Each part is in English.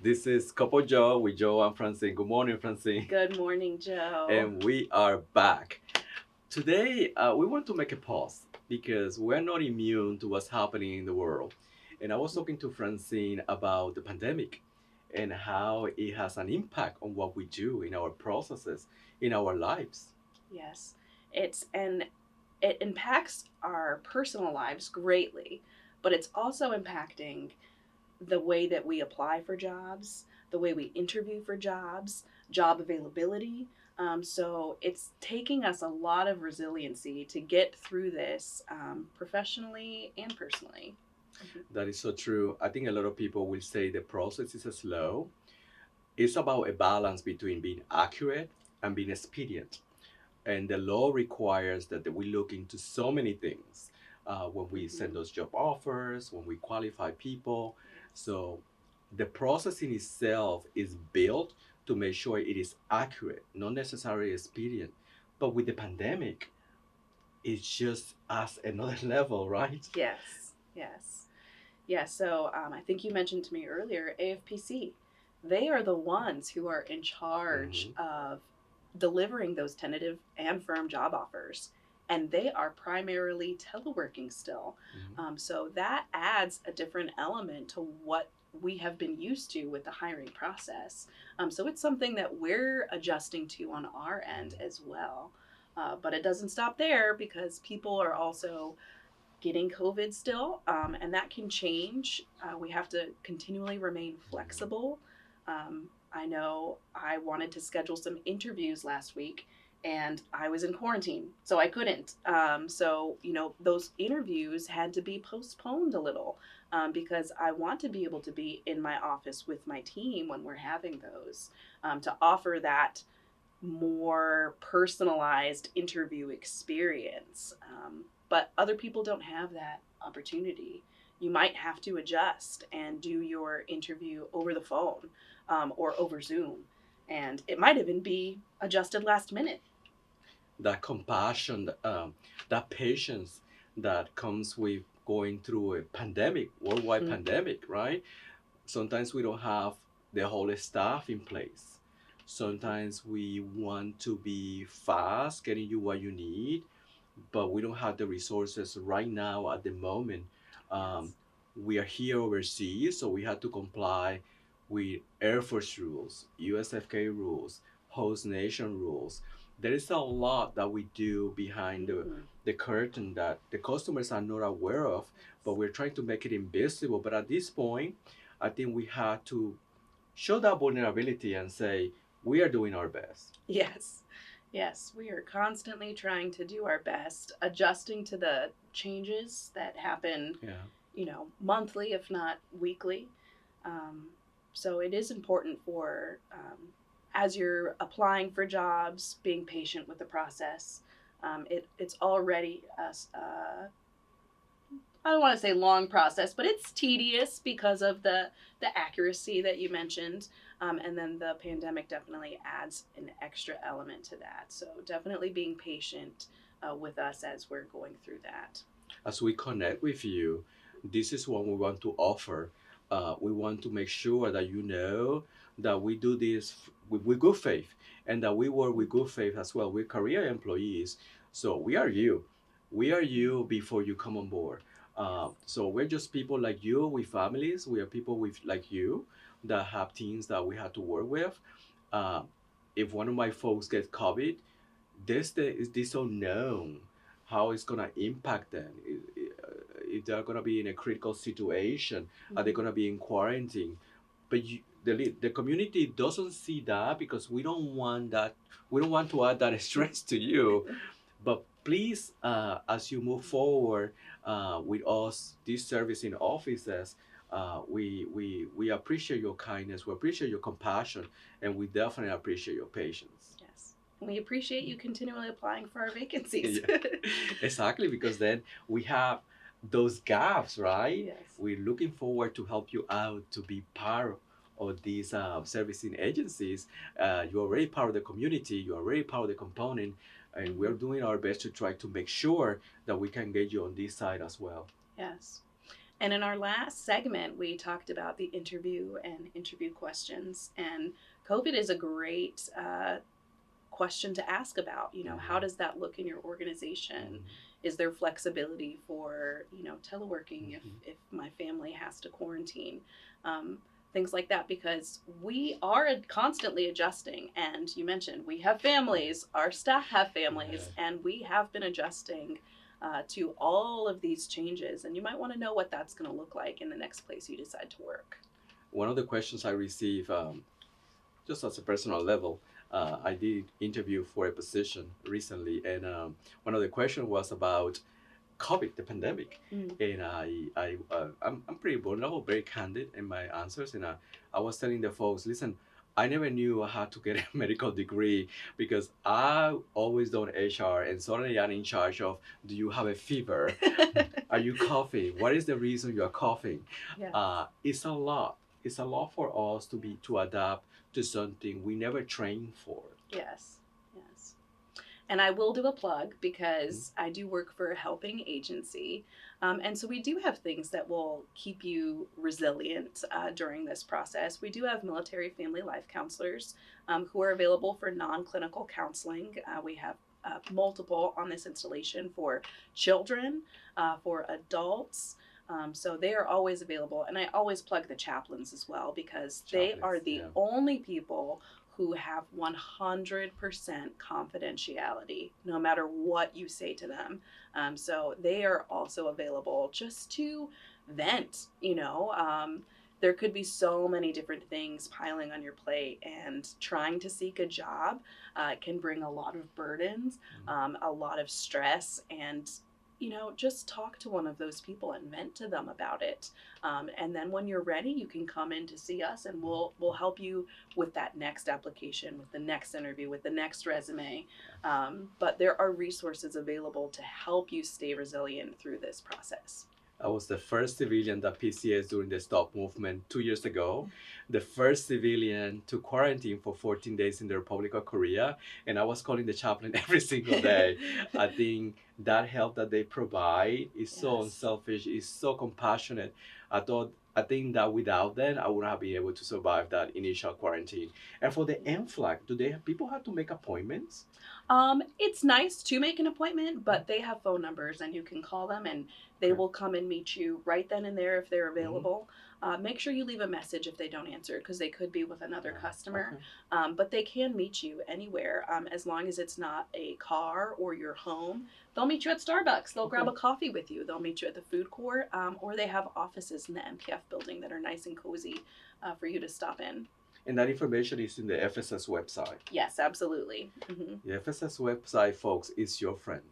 This is Couple Joe with Joe and Francine. Good morning, Francine. Good morning, Joe. And we are back. Today, we want to make a pause because we're not immune to what's happening in the world. And I was talking to Francine about the pandemic and how it has an impact on what we do in our processes, in our lives. Yes, it impacts our personal lives greatly, but it's also impacting the way that we apply for jobs, the way we interview for jobs, job availability. So it's taking us a lot of resiliency to get through this professionally and personally. That is so true. I think a lot of people will say the process is slow. It's about a balance between being accurate and being expedient. And the law requires that we look into so many things when we send Mhm. those job offers, when we qualify people. Yes. So the process in itself is built to make sure it is accurate, not necessarily expedient. But with the pandemic, it's just as another level, right? Yes. Yes. Yeah, so I think you mentioned to me earlier AFPC. They are the ones who are in charge Hmm. of delivering those tentative and firm job offers. And they are primarily teleworking still. Hmm. So that adds a different element to what we have been used to with the hiring process. So it's something that we're adjusting to on our end as well. But it doesn't stop there because people are also getting COVID still, and that can change. We have to continually remain flexible. I know I wanted to schedule some interviews last week, and I was in quarantine, so I couldn't. Those interviews had to be postponed a little because I want to be able to be in my office with my team when we're having those to offer that more personalized interview experience. But other people don't have that opportunity. You might have to adjust and do your interview over the phone or over Zoom. And it might even be adjusted last minute. That compassion, that patience that comes with going through a pandemic, worldwide Mm-hmm. pandemic, right? Sometimes we don't have the whole staff in place. Sometimes we want to be fast, getting you what you need, but we don't have the resources right now at the moment. Um, Yes. we are here overseas, so we have to comply with Air Force rules, USFK rules, host nation rules. There is a lot that we do behind Mm-hmm. the curtain that the customers are not aware of, but we're trying to make it invisible. But at this point, I think we have to show that vulnerability and say, we are doing our best. Yes. Yes. We are constantly trying to do our best, adjusting to the changes that happen, Yeah. monthly, if not weekly. Um, so it is important for, as you're applying for jobs, being patient with the process. It's already I don't want to say long process, but it's tedious because of the accuracy that you mentioned, and then the pandemic definitely adds an extra element to that. So definitely being patient with us as we're going through that. As we connect with you, this is what we want to offer. We want to make sure that you know that we do this with good faith and that we work with good faith as well. We're career employees. So we are you. We are you before you come on board. So we're just people like you with families. We are people with like you that have teams that we have to work with. Uh, if one of my folks gets COVID, is this unknown how it's gonna impact them. If they're gonna be in a critical situation, are they Mm-hmm. gonna be in quarantine? But the community doesn't see that because we don't want that. We don't want to add that stress to you. But please, as you move forward with us, this service in offices, we appreciate your kindness, we appreciate your compassion, and we definitely appreciate your patience. Yes. We appreciate you continually applying for our vacancies. Yeah, exactly, because then we have those gaps, right? Yes. We're looking forward to help you out to be part of these servicing agencies. You're already part of the community, you're already part of the component, and we're Mm-hmm. doing our best to try to make sure that we can get you on this side as well. Yes. And in our last segment, we talked about the interview and interview questions. And COVID is a great question to ask about. You know, how does that look in your organization? Is there flexibility for, you know, teleworking if my family has to quarantine? Things like that, because we are constantly adjusting. And you mentioned we have families, our staff have families, and we have been adjusting to all of these changes. And you might want to know what that's going to look like in the next place you decide to work. One of the questions I receive, just as a personal level, I did interview for a position recently, and one of the questions was about COVID, the pandemic, and I'm pretty vulnerable, very candid in my answers, and I was telling the folks, listen, I never knew I had to get a medical degree because I always done HR, and suddenly I'm in charge of, do you have a fever? Are you coughing? What is the reason you are coughing? Yeah. It's a lot. It's a lot for us to adapt to something we never trained for. Yes. Yes. And I will do a plug because I do work for a helping agency. And so we do have things that will keep you resilient during this process. We do have military family life counselors who are available for non-clinical counseling. We have multiple on this installation for children, for adults. So they are always available. And I always plug the chaplains as well, because they are the only people who have 100% confidentiality, no matter what you say to them. So they are also available just to vent, you know. There could be so many different things piling on your plate, and trying to seek a job can bring a lot of burdens, a lot of stress, and you know, just talk to one of those people and vent to them about it. And then when you're ready, you can come in to see us, and we'll help you with that next application, with the next interview, with the next resume. But there are resources available to help you stay resilient through this process. I was the first civilian that PCS during the Stop movement 2 years ago, the first civilian to quarantine for 14 days in the Republic of Korea, and I was calling the chaplain every single day. I think that help that they provide is so unselfish, is so compassionate. I think that without them, I wouldn't have been able to survive that initial quarantine. And for the A&FRC, do they have people have to make appointments? It's nice to make an appointment, but they have phone numbers, and you can call them, and they will come and meet you right then and there if they're available. Make sure you leave a message if they don't answer, because they could be with another customer. But they can meet you anywhere, as long as it's not a car or your home. They'll meet you at Starbucks. They'll grab a coffee with you. They'll meet you at the food court, or they have offices in the MPF building that are nice and cozy for you to stop in. And that information is in the FSS website. Yes, absolutely. The FSS website, folks, is your friend.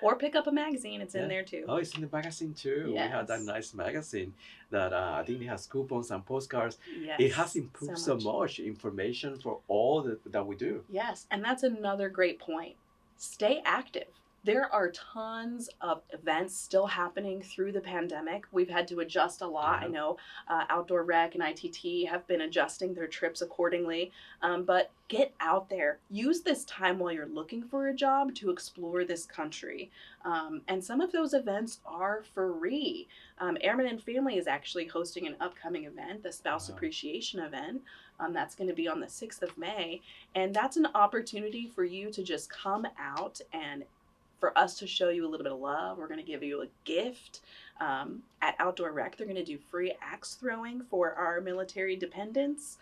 Or pick up a magazine. It's in there too. Oh, it's in the magazine too. Yes. We have that nice magazine that I think it has coupons and postcards. Yes, it has improved so much information for all that we do. Yes, and that's another great point. Stay active. There are tons of events still happening through the pandemic. We've had to adjust a lot. I know Outdoor Rec and ITT have been adjusting their trips accordingly. But get out there. Use this time while you're looking for a job to explore this country. And some of those events are free. Airmen and Family is actually hosting an upcoming event, the Spouse Appreciation event. That's going to be on the 6th of May. And that's an opportunity for you to just come out and for us to show you a little bit of love. We're going to give you a gift. At Outdoor Rec, they're going to do free axe throwing for our military dependents.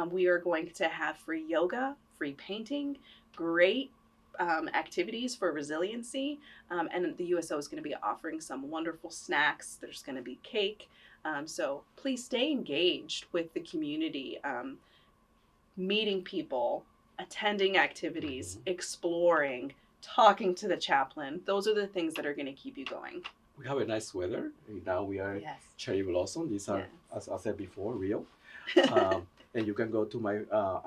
We are going to have free yoga, free painting, great activities for resiliency. And the USO is going to be offering some wonderful snacks. There's going to be cake. So please stay engaged with the community, meeting people, attending activities, exploring, talking to the chaplain. Those are the things that are going to keep you going. We have a nice weather. Now we are cherry blossom. These are, as I said before, real. And you can go to my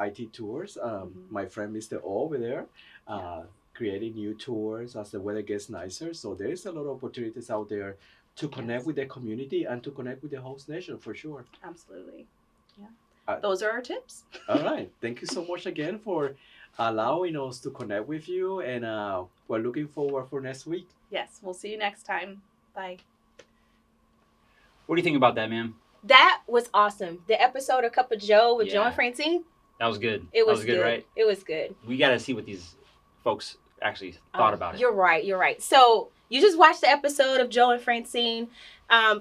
IT tours. My friend Mr. O over there, creating new tours as the weather gets nicer. So there is a lot of opportunities out there to connect with the community and to connect with the host nation, for sure. Absolutely. Yeah. Those are our tips. All right. Thank you so much again for allowing us to connect with you, and we're looking forward for next week. Yes, we'll see you next time. Bye. What do you think about that, ma'am? That was awesome. The episode of Cup of Joe with Joe Yeah. and Francine. That was good. It was that was good, right? It was good. We got to see what these folks actually thought about it. You're right. You're right. So you just watched the episode of Joe and Francine.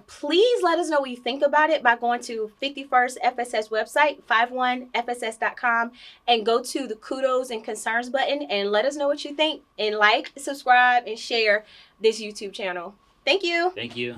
Please let us know what you think about it by going to 51st FSS website, 51fss.com, and go to the kudos and concerns button and let us know what you think. And like, subscribe, and share this YouTube channel. Thank you. Thank you.